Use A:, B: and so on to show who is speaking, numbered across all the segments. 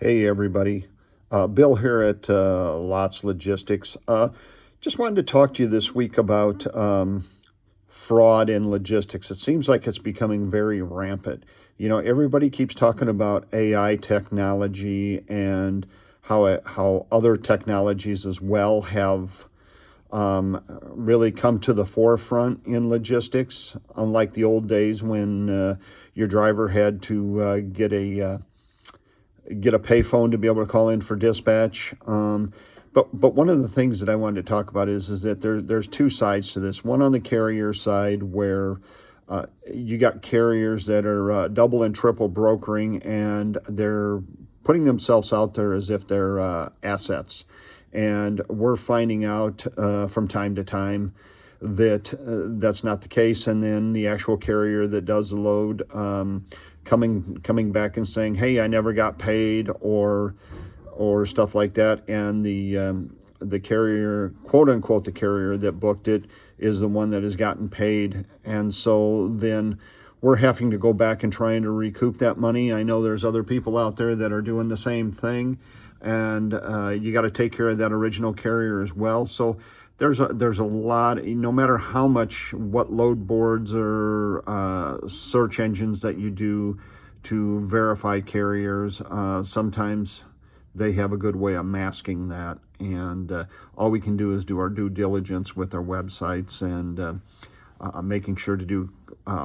A: Hey everybody, Bill here at Lots Logistics. Just wanted to talk to you this week about fraud in logistics. It seems like it's becoming very rampant. You know, everybody keeps talking about AI technology and how other technologies as well have really come to the forefront in logistics, unlike the old days when your driver had to get a payphone to be able to call in for dispatch. But one of the things that I wanted to talk about is that there's two sides to this. One on the carrier side where you got carriers that are double and triple brokering, and they're putting themselves out there as if they're assets. And we're finding out from time to time that that's not the case. And then the actual carrier that does the load coming back and saying, "Hey, I never got paid," or stuff like that. And the carrier, quote unquote, the carrier that booked it is the one that has gotten paid. And so then we're having to go back and trying to recoup that money. I know there's other people out there that are doing the same thing, and you got to take care of that original carrier as well. So there's a lot, no matter how much, what load boards or search engines that you do to verify carriers, sometimes they have a good way of masking that. And all we can do is do our due diligence with our websites and making sure to do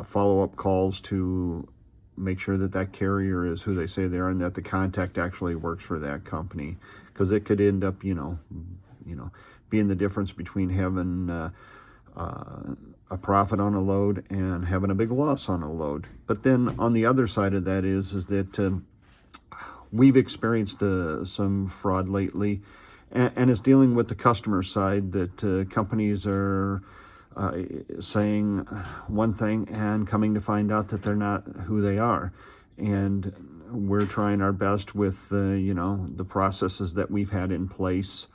A: follow-up calls to make sure that that carrier is who they say they are and that the contact actually works for that company, because it could end up, being the difference between having a profit on a load and having a big loss on a load. But then on the other side of that is that we've experienced some fraud lately, and it's dealing with the customer side, that companies are saying one thing and coming to find out that they're not who they are. And we're trying our best with the processes that we've had in place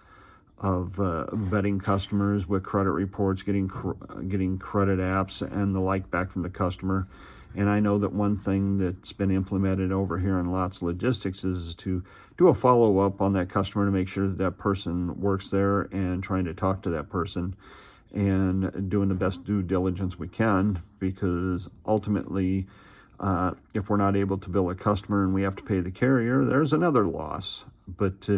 A: of vetting customers with credit reports, getting credit apps and the like back from the customer. And I know that one thing that's been implemented over here in Lots Logistics is to do a follow-up on that customer to make sure that that person works there, and trying to talk to that person and doing the best due diligence we can, because ultimately if we're not able to bill a customer and we have to pay the carrier, there's another loss. But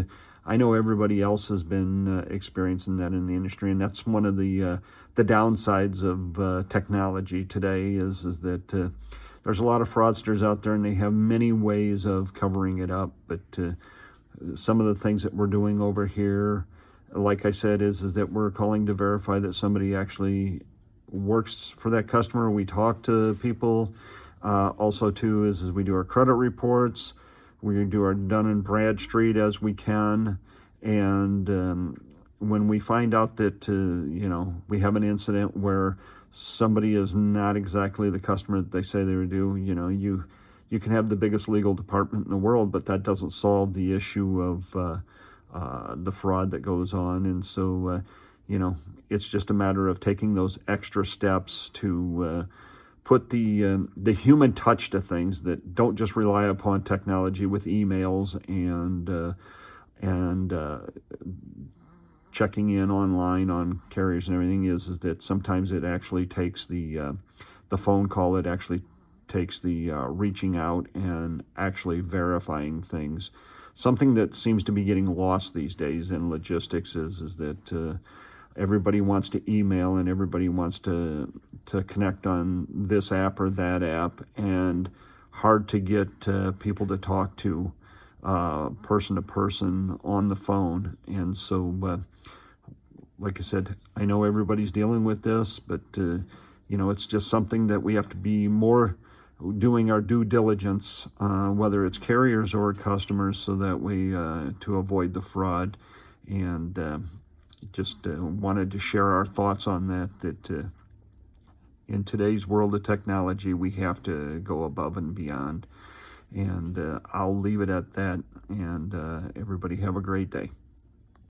A: I know everybody else has been experiencing that in the industry, and that's one of the downsides of technology today is that there's a lot of fraudsters out there, and they have many ways of covering it up. But some of the things that we're doing over here, like I said, is that we're calling to verify that somebody actually works for that customer. We talk to people. Also, too, is we do our credit reports. We do our Dun and Bradstreet as we can. And when we find out that, we have an incident where somebody is not exactly the customer that they say they would do, you can have the biggest legal department in the world, but that doesn't solve the issue of the fraud that goes on. And so, it's just a matter of taking those extra steps to put the human touch to things, that don't just rely upon technology with emails and checking in online on carriers and everything. Is that sometimes it actually takes the phone call, it actually takes the reaching out and actually verifying things. Something that seems to be getting lost these days in logistics is that everybody wants to email, and everybody wants to connect on this app or that app, and hard to get people to talk to person to person on the phone. And so, like I said, I know everybody's dealing with this, but it's just something that we have to be more doing our due diligence, whether it's carriers or customers, so that way to avoid the fraud. And just wanted to share our thoughts on that in today's world of technology, we have to go above and beyond. And I'll leave it at that, and everybody have a great day.